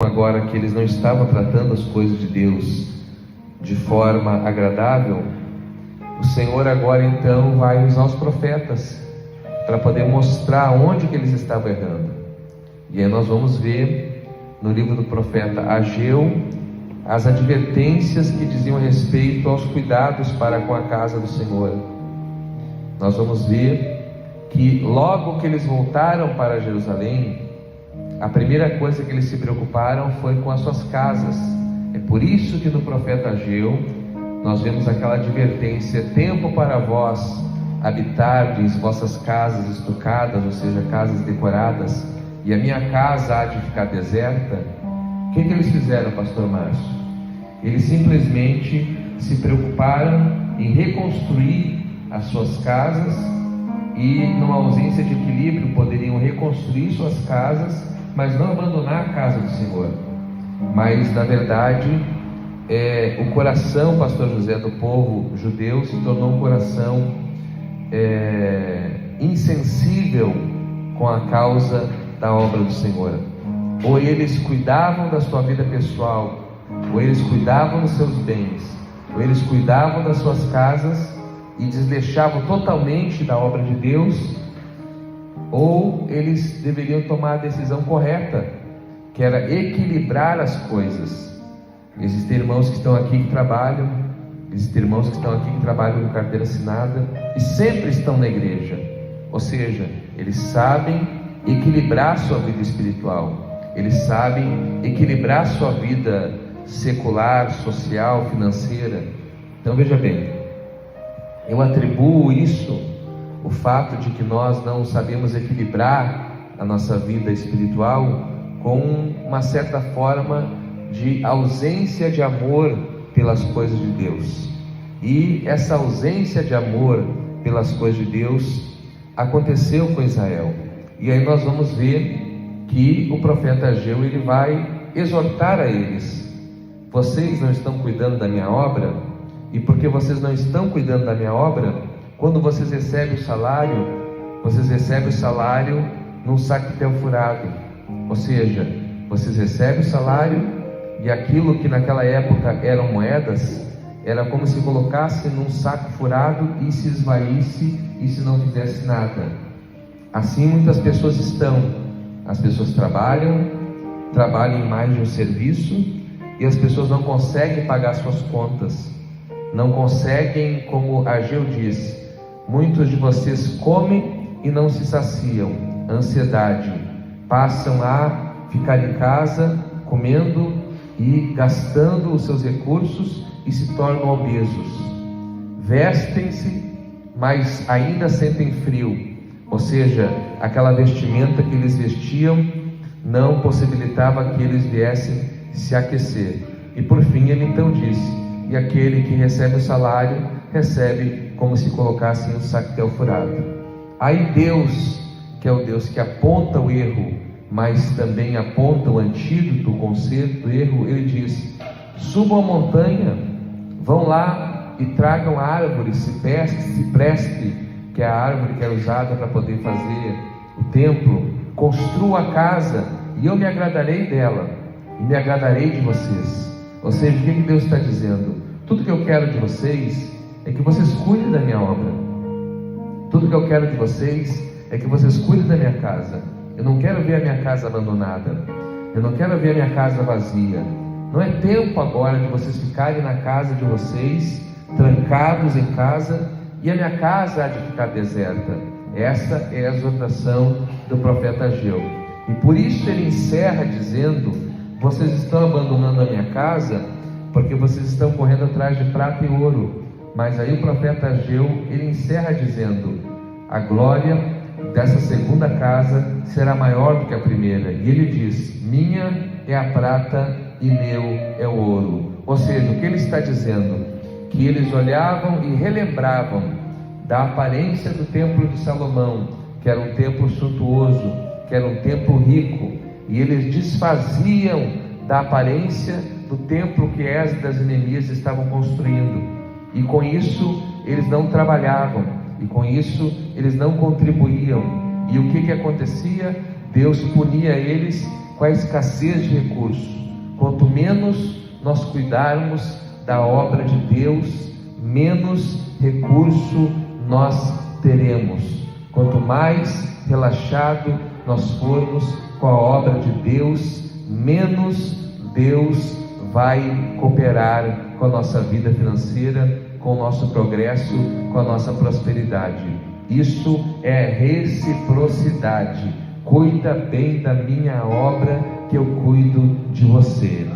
agora que eles não estavam tratando as coisas de Deus de forma agradável, o Senhor agora então vai usar os profetas para poder mostrar onde que eles estavam errando. E aí nós vamos ver no livro do profeta Ageu as advertências que diziam respeito aos cuidados para com a casa do Senhor. Nós vamos ver que logo que eles voltaram para Jerusalém, a primeira coisa que eles se preocuparam foi com as suas casas. É por isso que no profeta Ageu nós vemos aquela advertência: tempo para vós habitardes vossas casas estucadas, ou seja, casas decoradas, e a minha casa há de ficar deserta. O que eles fizeram, pastor Márcio? Eles simplesmente se preocuparam em reconstruir as suas casas, e numa ausência de equilíbrio poderiam reconstruir suas casas, mas não abandonar a casa do Senhor. Mas na verdade o coração, pastor José, do povo judeu se tornou um coração insensível com a causa da obra do Senhor. Ou eles cuidavam da sua vida pessoal, ou eles cuidavam dos seus bens, ou eles cuidavam das suas casas e desleixavam totalmente da obra de Deus, ou eles deveriam tomar a decisão correta, que era equilibrar as coisas. Existem irmãos que estão aqui que trabalham, existem irmãos que estão aqui que trabalham com carteira assinada e sempre estão na igreja, ou seja, eles sabem equilibrar sua vida espiritual, eles sabem equilibrar sua vida secular, social, financeira. Então veja bem, eu atribuo isso, o fato de que nós não sabemos equilibrar a nossa vida espiritual, com uma certa forma de ausência de amor pelas coisas de Deus. E essa ausência de amor pelas coisas de Deus aconteceu com Israel. E aí nós vamos ver que o profeta Ageu, ele vai exortar a eles: vocês não estão cuidando da minha obra, e porque vocês não estão cuidando da minha obra, quando vocês recebem o salário num saquetel furado. Ou seja, vocês recebem o salário, e aquilo que naquela época eram moedas, era como se colocasse num saco furado e se esvaísse e se não fizesse nada. Assim muitas pessoas estão. As pessoas trabalham em mais de um serviço, e as pessoas não conseguem pagar suas contas, não conseguem, como Ageu diz, muitos de vocês comem e não se saciam, ansiedade, passam a ficar em casa comendo e gastando os seus recursos e se tornam obesos, vestem-se, mas ainda sentem frio, ou seja, aquela vestimenta que eles vestiam não possibilitava que eles viessem se aquecer. E por fim ele então disse: e aquele que recebe o salário, recebe como se colocasse em um saquetel furado. Aí Deus, que é o Deus que aponta o erro, mas também aponta o antídoto, o conserto do erro, ele diz: subam a montanha, vão lá e tragam a árvore cipreste, que é a árvore que era usada para poder fazer o templo, construam a casa, e eu me agradarei dela, e me agradarei de vocês. Ou seja, o que Deus está dizendo? Tudo que eu quero de vocês é que vocês cuidem da minha obra. Tudo que eu quero de vocês é que vocês cuidem da minha casa. Eu não quero ver a minha casa abandonada, eu não quero ver a minha casa vazia. Não é tempo agora de vocês ficarem na casa de vocês, trancados em casa, e a minha casa há de ficar deserta. Essa é a exortação do profeta Ageu. E por isso ele encerra dizendo: vocês estão abandonando a minha casa porque vocês estão correndo atrás de prata e ouro. Mas aí o profeta Ageu, ele encerra dizendo: a glória dessa segunda casa será maior do que a primeira. E ele diz: minha é a prata e meu é o ouro. Ou seja, o que ele está dizendo? Que eles olhavam e relembravam da aparência do templo de Salomão, que era um templo suntuoso, que era um templo rico, e eles desfaziam da aparência do templo que Esdras e Neemias estavam construindo, e com isso eles não trabalhavam, e com isso eles não contribuíam. E o que acontecia? Deus punia eles com a escassez de recursos. Quanto menos nós cuidarmos da obra de Deus, menos recurso nós teremos. Quanto mais relaxado nós formos com a obra de Deus, menos Deus vai cooperar com a nossa vida financeira, com o nosso progresso, com a nossa prosperidade. Isso é reciprocidade. Cuida bem da minha obra, que eu cuido de você.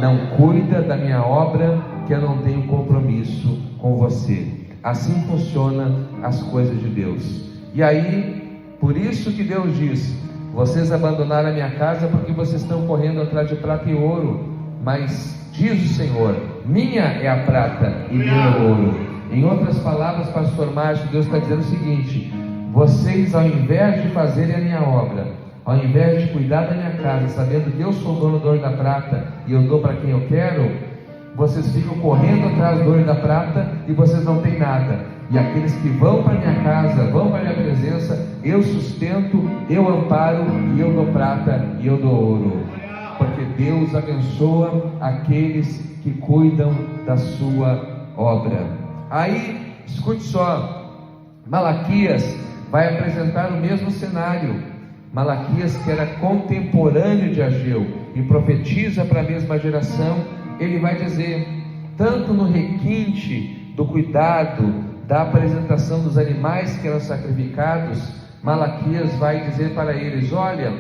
Não cuida da minha obra, que eu não tenho compromisso com você. Assim funcionam as coisas de Deus. E aí, por isso que Deus diz: vocês abandonaram a minha casa porque vocês estão correndo atrás de prata e ouro. Mas diz o Senhor: minha é a prata e meu é o ouro. Em outras palavras, pastor Márcio, Deus está dizendo o seguinte: vocês, ao invés de fazerem a minha obra, ao invés de cuidar da minha casa, sabendo que eu sou o dono do ouro da prata e eu dou para quem eu quero, vocês ficam correndo atrás do ouro da prata e vocês não têm nada. E aqueles que vão para minha casa, vão para minha presença, eu sustento, eu amparo, e eu dou prata e eu dou ouro. Porque Deus abençoa aqueles que cuidam da sua obra. Aí, escute só, Malaquias vai apresentar o mesmo cenário. Malaquias, que era contemporâneo de Ageu e profetiza para a mesma geração, ele vai dizer, tanto no requinte do cuidado, da apresentação dos animais que eram sacrificados, Malaquias vai dizer para eles: olha,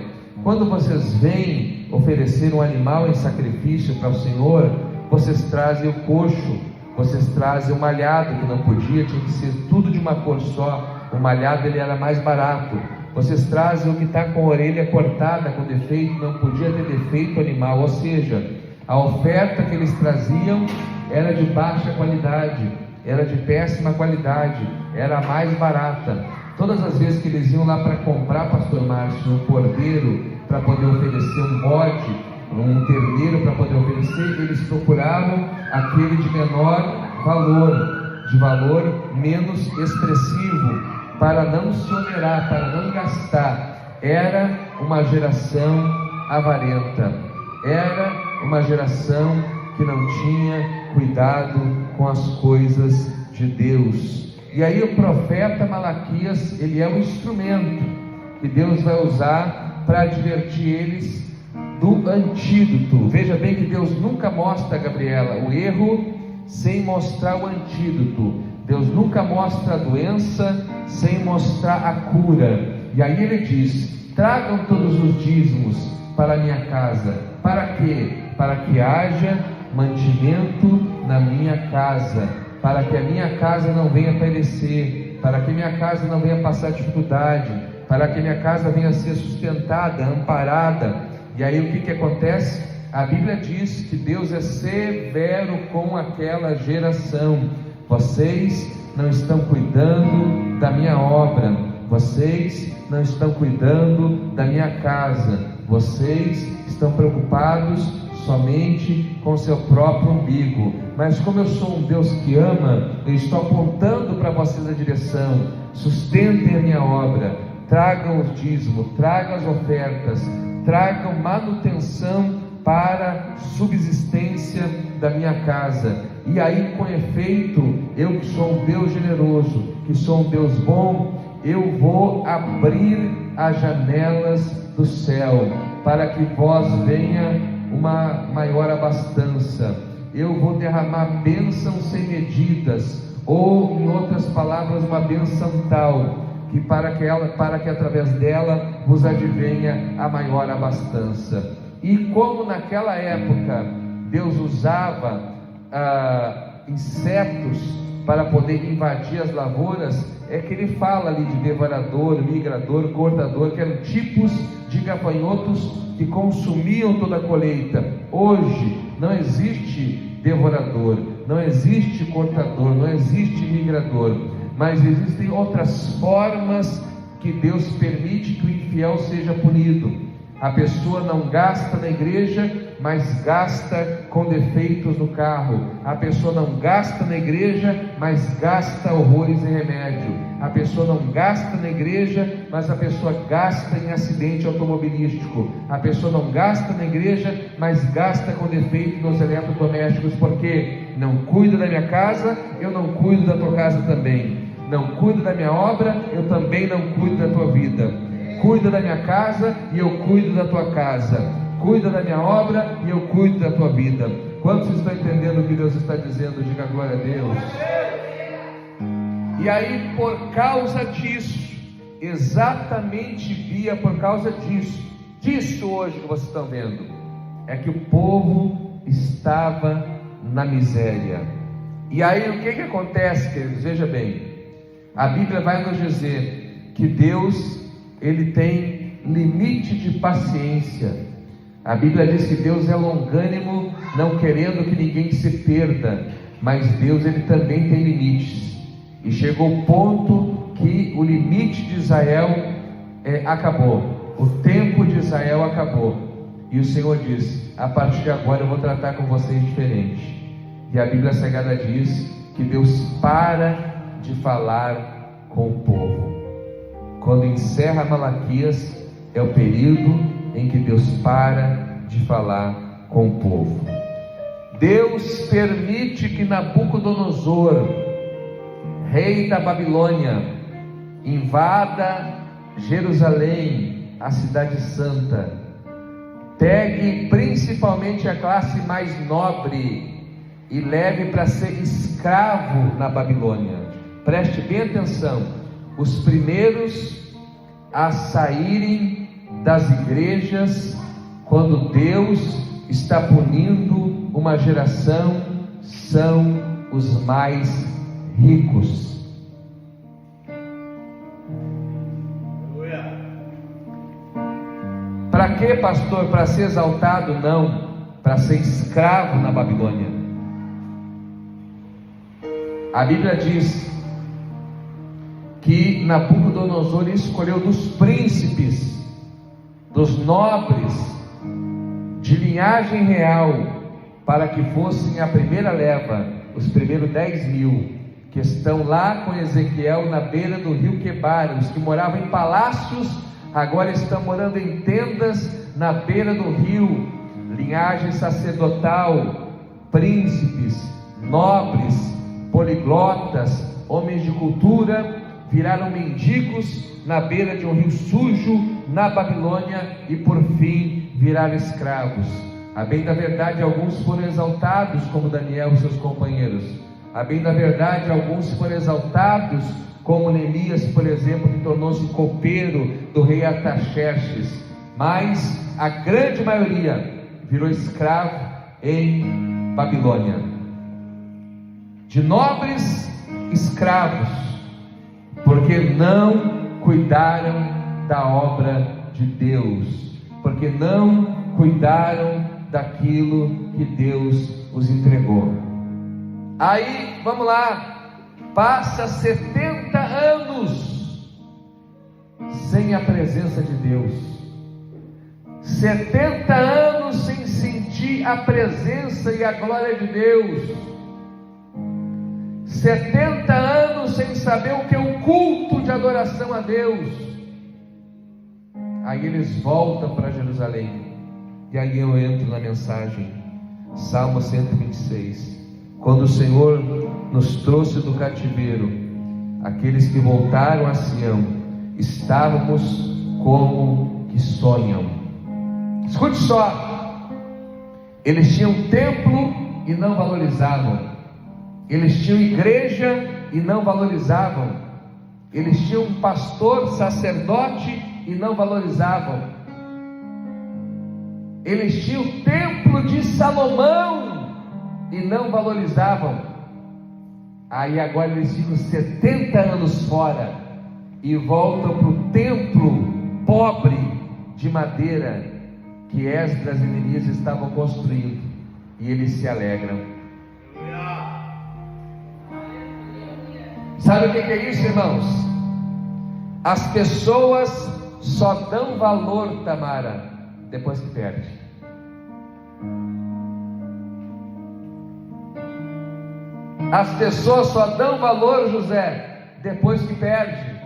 quando vocês vêm oferecer um animal em sacrifício para o Senhor, vocês trazem o coxo, vocês trazem o malhado, que não podia, tinha que ser tudo de uma cor só. O malhado ele era mais barato. Vocês trazem o que está com a orelha cortada, com defeito, não podia ter defeito animal. Ou seja, a oferta que eles traziam era de baixa qualidade, era de péssima qualidade, era a mais barata. Todas as vezes que eles iam lá para comprar, pastor Márcio, um cordeiro para poder oferecer, um bode, um terneiro para poder oferecer, eles procuravam aquele de menor valor, de valor menos expressivo, para não se onerar, para não gastar. Era uma geração avarenta, era uma geração que não tinha cuidado com as coisas de Deus. E aí o profeta Malaquias, ele é um instrumento que Deus vai usar para advertir eles do antídoto. Veja bem que Deus nunca mostra, Gabriela, o erro sem mostrar o antídoto. Deus nunca mostra a doença sem mostrar a cura. E aí ele diz: tragam todos os dízimos para a minha casa. Para quê? Para que haja mantimento na minha casa, para que a minha casa não venha perecer, para que minha casa não venha passar dificuldade, para que minha casa venha ser sustentada, amparada. E aí o que acontece? A Bíblia diz que Deus é severo com aquela geração. Vocês não estão cuidando da minha obra, vocês não estão cuidando da minha casa, vocês estão preocupados somente com seu próprio umbigo. Mas como eu sou um Deus que ama, eu estou apontando para vocês a direção. Sustentem a minha obra, tragam os dízimos, tragam as ofertas, tragam manutenção para subsistência da minha casa. E aí, com efeito, eu que sou um Deus generoso, que sou um Deus bom, eu vou abrir as janelas do céu, para que vós venha uma maior abastança. Eu vou derramar bênçãos sem medidas, ou em outras palavras, uma bênção tal, que para que através dela vos advenha a maior abastança. E como naquela época Deus usava insetos para poder invadir as lavouras, é que ele fala ali de devorador, migrador, cortador, que eram tipos de gafanhotos que consumiam toda a colheita. Hoje não existe devorador, não existe cortador, não existe migrador, mas existem outras formas que Deus permite que o infiel seja punido. A pessoa não gasta na igreja mas gasta com defeitos no carro. A pessoa não gasta na igreja, mas gasta horrores em remédio. A pessoa não gasta na igreja, mas a pessoa gasta em acidente automobilístico. A pessoa não gasta na igreja, mas gasta com defeito nos eletrodomésticos, porque não cuida da minha casa, eu não cuido da tua casa também. Não cuido da minha obra, eu também não cuido da tua vida. Cuida da minha casa e eu cuido da tua casa. Cuida da minha obra e eu cuido da tua vida. Quantos estão entendendo o que Deus está dizendo? Diga glória a Deus. E aí, por causa disso, exatamente via por causa disso hoje que vocês estão vendo, é que o povo estava na miséria. E aí o que acontece, queridos? Veja bem, a Bíblia vai nos dizer que Deus, Ele tem limite de paciência. A Bíblia diz que Deus é longânimo, não querendo que ninguém se perda, mas Deus, Ele também tem limites. E chegou o ponto que o limite de Israel acabou, o tempo de Israel acabou, e o Senhor diz: a partir de agora eu vou tratar com vocês diferente. E a Bíblia Sagrada diz que Deus para de falar com o povo. Quando encerra Malaquias, é o período em que Deus para de falar com o povo. Deus permite que Nabucodonosor, rei da Babilônia, invada Jerusalém, a cidade santa, pegue principalmente a classe mais nobre e leve para ser escravo na Babilônia. Preste bem atenção: os primeiros a saírem das igrejas, quando Deus está punindo uma geração, são os mais ricos. Para quê, pastor? Para ser exaltado? Não, para ser escravo na Babilônia. A Bíblia diz que Nabucodonosor escolheu dos príncipes, dos nobres, de linhagem real, para que fossem a primeira leva, os primeiros 10.000, que estão lá com Ezequiel na beira do rio Quebar. Os que moravam em palácios, agora estão morando em tendas na beira do rio. Linhagem sacerdotal, príncipes, nobres, poliglotas, homens de cultura, viraram mendigos na beira de um rio sujo na Babilônia e por fim viraram escravos. A bem da verdade, alguns foram exaltados, como Daniel e seus companheiros. A bem da verdade, alguns foram exaltados, como Neemias, por exemplo, que tornou-se copeiro do rei Artaxerxes. Mas a grande maioria virou escravo em Babilônia. De nobres, escravos, porque não cuidaram da obra de Deus, porque não cuidaram daquilo que Deus os entregou. Aí, vamos lá, passa 70 anos sem a presença de Deus, 70 anos sem sentir a presença e a glória de Deus, 70 anos sem saber o que é um culto de adoração a Deus. Aí eles voltam para Jerusalém, e aí eu entro na mensagem, Salmo 126, quando o Senhor nos trouxe do cativeiro, aqueles que voltaram a Sião, estávamos como que sonham. Escute só, eles tinham templo e não valorizavam, eles tinham igreja e não valorizavam, eles tinham um pastor, sacerdote e não valorizavam, eles tinham o templo de Salomão e não valorizavam. Aí agora eles ficam 70 anos fora e voltam para o templo pobre de madeira que Esdras e Neemias estavam construindo, e eles se alegram. Sabe o que é isso, irmãos? As pessoas só dão valor, Tamara, depois que perde. As pessoas só dão valor, José, depois que perde.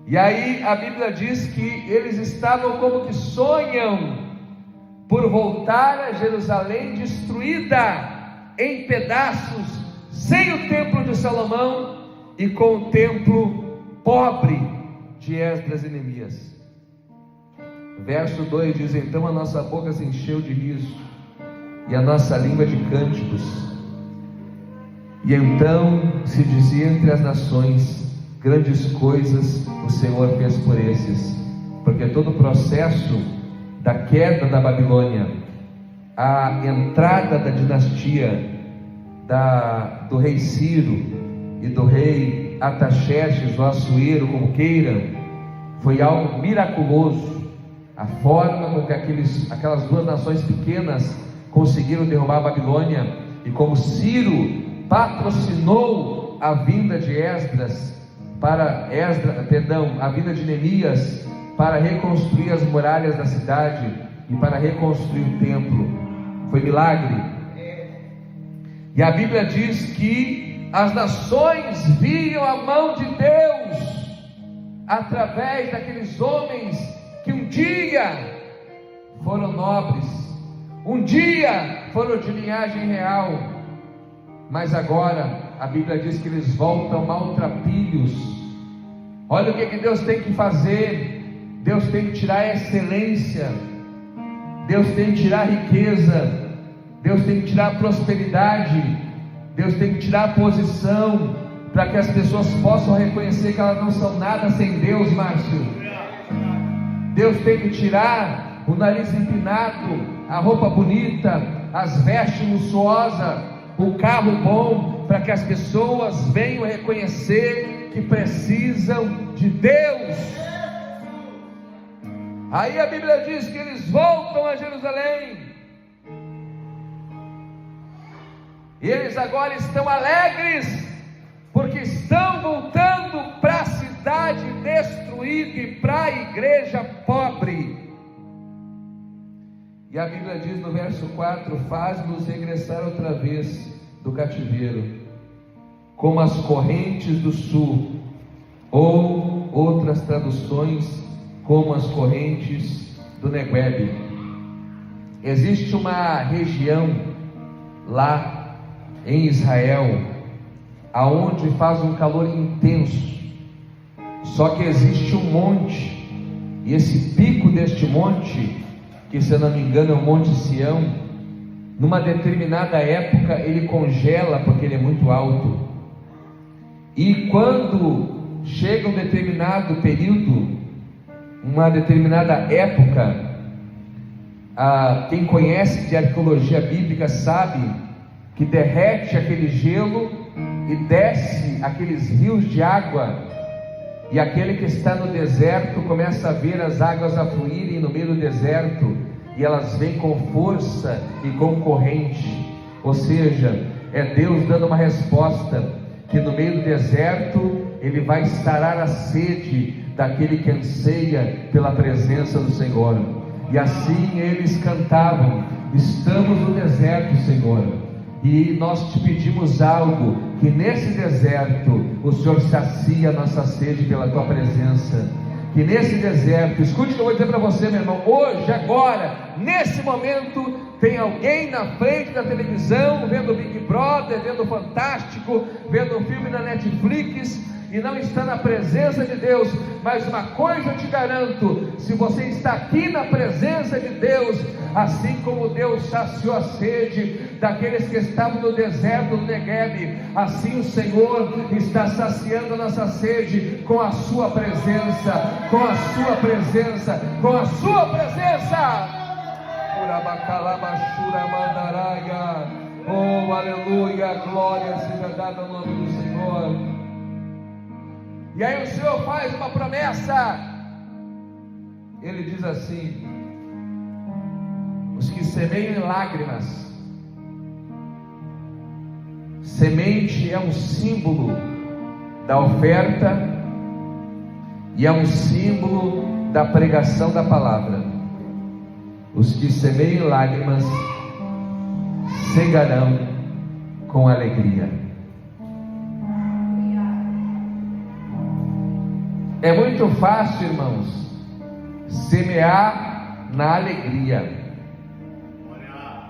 E aí a Bíblia diz que eles estavam como que sonham por voltar a Jerusalém destruída em pedaços, sem o templo de Salomão e com o templo pobre de Esdras e Neemias. Verso 2 diz: então a nossa boca se encheu de riso e a nossa língua de cânticos. E então se dizia entre as nações: grandes coisas o Senhor fez por esses. Porque todo o processo da queda da Babilônia, a entrada da dinastia do rei Ciro e do rei Artaxerxes, o Assuero, como queira, foi algo miraculoso. A forma com que aquelas duas nações pequenas conseguiram derrubar a Babilônia, e como Ciro patrocinou a vinda de a vinda de Neemias para reconstruir as muralhas da cidade e para reconstruir o templo. Foi milagre. E a Bíblia diz que as nações viam a mão de Deus através daqueles homens que um dia foram nobres, um dia foram de linhagem real, mas agora a Bíblia diz que eles voltam maltrapilhos. Olha o que Deus tem que fazer. Deus tem que tirar a excelência, Deus tem que tirar a riqueza, Deus tem que tirar a prosperidade, Deus tem que tirar a posição, para que as pessoas possam reconhecer que elas não são nada sem Deus, Márcio. Deus tem que tirar o nariz empinado, a roupa bonita, as vestes luxuosas, o carro bom, para que as pessoas venham reconhecer que precisam de Deus. Aí a Bíblia diz que eles voltam a Jerusalém, e eles agora estão alegres, porque estão voltando para a cidade destruída e para a igreja pobre. E a Bíblia diz no verso 4: faz-nos regressar outra vez do cativeiro, como as correntes do sul, ou outras traduções, como as correntes do Negueb. Existe uma região lá em Israel, aonde faz um calor intenso, só que existe um monte, e esse pico deste monte, que se eu não me engano é o Monte Sião, numa determinada época ele congela, porque ele é muito alto, e quando chega um determinado período, uma determinada época, quem conhece de arqueologia bíblica sabe que derrete aquele gelo e desce aqueles rios de água, e aquele que está no deserto começa a ver as águas afluírem no meio do deserto, e elas vêm com força e com corrente. Ou seja, é Deus dando uma resposta, que no meio do deserto Ele vai sarar a sede daquele que anseia pela presença do Senhor. E assim eles cantavam: estamos no deserto, Senhor, e nós te pedimos algo, que nesse deserto o Senhor sacia a nossa sede pela tua presença. Que nesse deserto, escute o que eu vou dizer para você, meu irmão, hoje, agora, nesse momento, tem alguém na frente da televisão, vendo o Big Brother, vendo o Fantástico, vendo um filme na Netflix, e não está na presença de Deus. Mas uma coisa eu te garanto: se você está aqui na presença de Deus, assim como Deus saciou a sede daqueles que estavam no deserto do Negueb, assim o Senhor está saciando a nossa sede com a sua presença, com a sua presença, com a sua presença. Oh, aleluia, glória seja dada ao nome do Senhor. E aí o Senhor faz uma promessa. Ele diz assim: os que semeiam em lágrimas. Semente é um símbolo da oferta e é um símbolo da pregação da palavra. Os que semeiam em lágrimas cegarão com alegria. É muito fácil, irmãos, semear na alegria,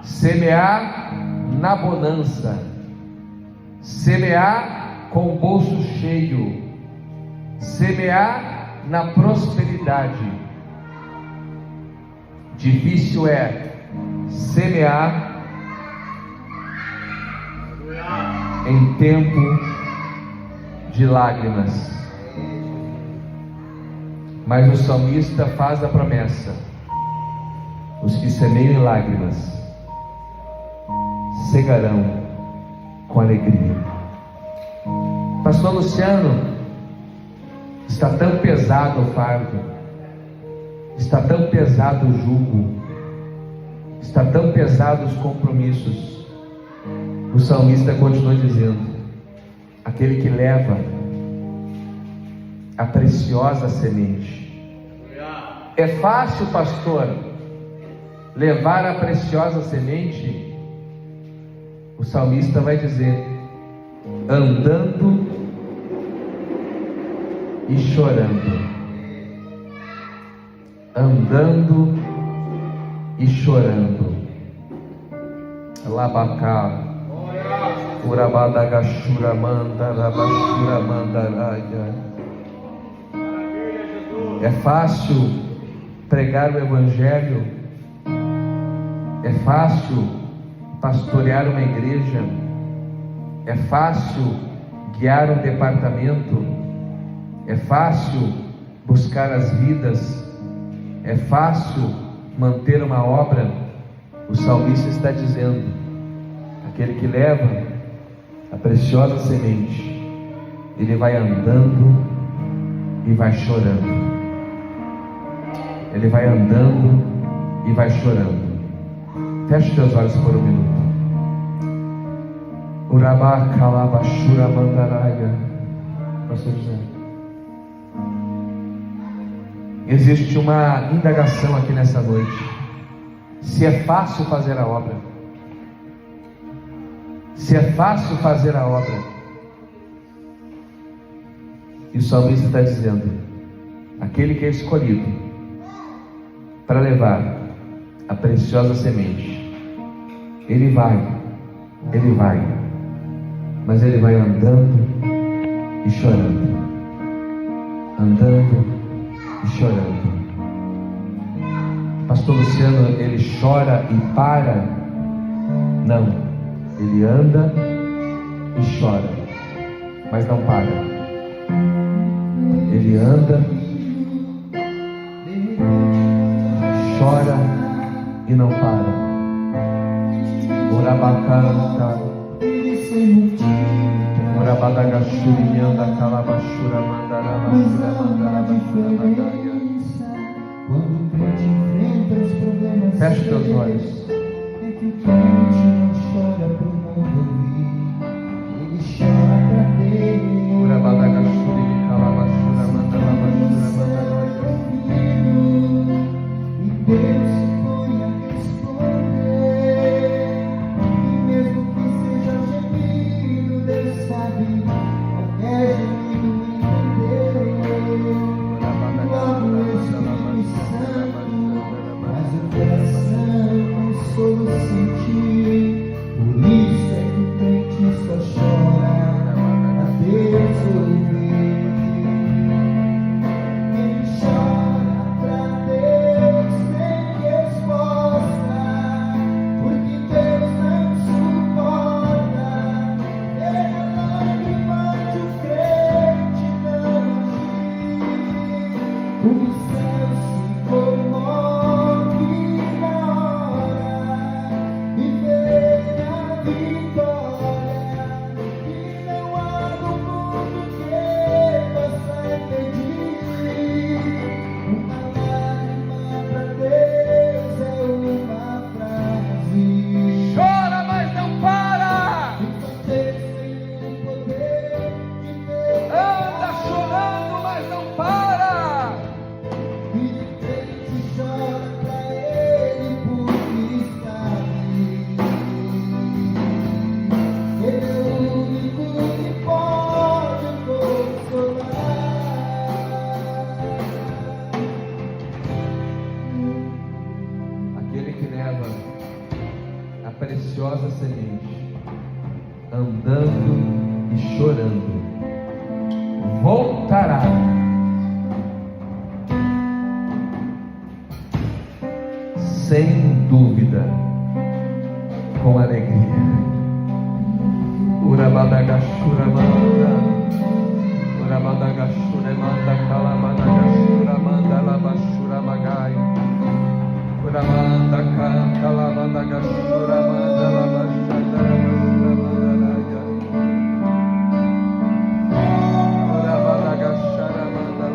semear na bonança, semear com o bolso cheio, semear na prosperidade. Difícil é semear em tempo de lágrimas. Mas o salmista faz a promessa: os que semeiam em lágrimas cegarão com alegria. Pastor Luciano, está tão pesado o fardo, está tão pesado o jugo, está tão pesado os compromissos. O salmista continua dizendo: aquele que leva a preciosa semente. É fácil, pastor, levar a preciosa semente? O salmista vai dizer: andando e chorando. Andando e chorando. Labacá, Urabadagashura Mandarabashura Mandaraya. É fácil pregar o Evangelho, é fácil pastorear uma igreja, é fácil guiar um departamento, é fácil buscar as vidas, é fácil manter uma obra. O salmista está dizendo: aquele que leva a preciosa semente, ele vai andando e vai chorando. Ele vai andando e vai chorando. Feche teus olhos por um minuto. Urabá kalabashura mandaraya. Pastor José, existe uma indagação aqui nessa noite: se é fácil fazer a obra, se é fácil fazer a obra. E o salmista está dizendo: aquele que é escolhido para levar a preciosa semente, ele vai, mas ele vai andando e chorando, andando e chorando. Pastor Luciano, ele chora e para? Não, ele anda e chora, mas não para. Ele anda, chora e não para. Urabacanta, Urabadagashuri anda calabashura mandarabashura mandarabashura mandaya. Feche teus olhos. Urabadagashuri calabashura mandarabashura mandaya. O céu se comove na hora. preciosa semente, andando e chorando, voltará sem dúvida com alegria. Urabadagashuramanda, Urabadagashuramanda, Kalabadagashuramanda, Labashuramagaya, Uramanda Kalabadagashuramanda, Labashandarabashuramandalaya, Urabadagasharamanda,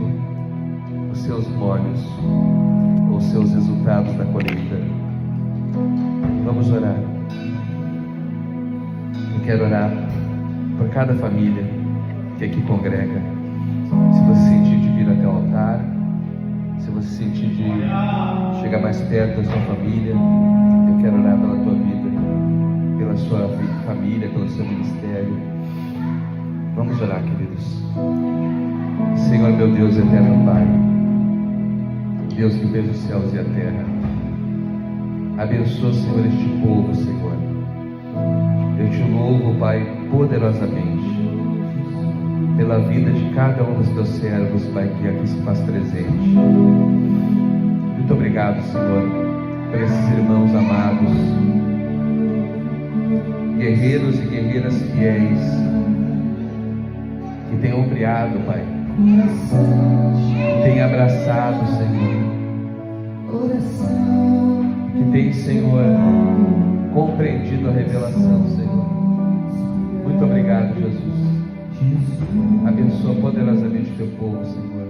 consigo os seus molhos ou os seus resultados da colheita. Vamos orar. Eu quero orar por cada família que aqui congrega. Se você sentir de vir até o altar, se você sentir de chegar mais perto da sua família, eu quero orar pela tua vida, pela sua família, pelo seu ministério. Vamos orar, queridos. Senhor, meu Deus eterno Pai, Deus que fez os céus e a terra, abençoa, Senhor, este povo, Senhor. Eu te louvo, Pai, poderosamente pela vida de cada um dos teus servos, Pai, que aqui se faz presente. Muito obrigado, Senhor, por esses irmãos amados, guerreiros e guerreiras fiéis, que têm ombreado, Pai, que têm abraçado, Senhor, que têm, Senhor, compreendido a revelação, Senhor. Muito obrigado, Jesus. Abençoa poderosamente o teu povo, Senhor.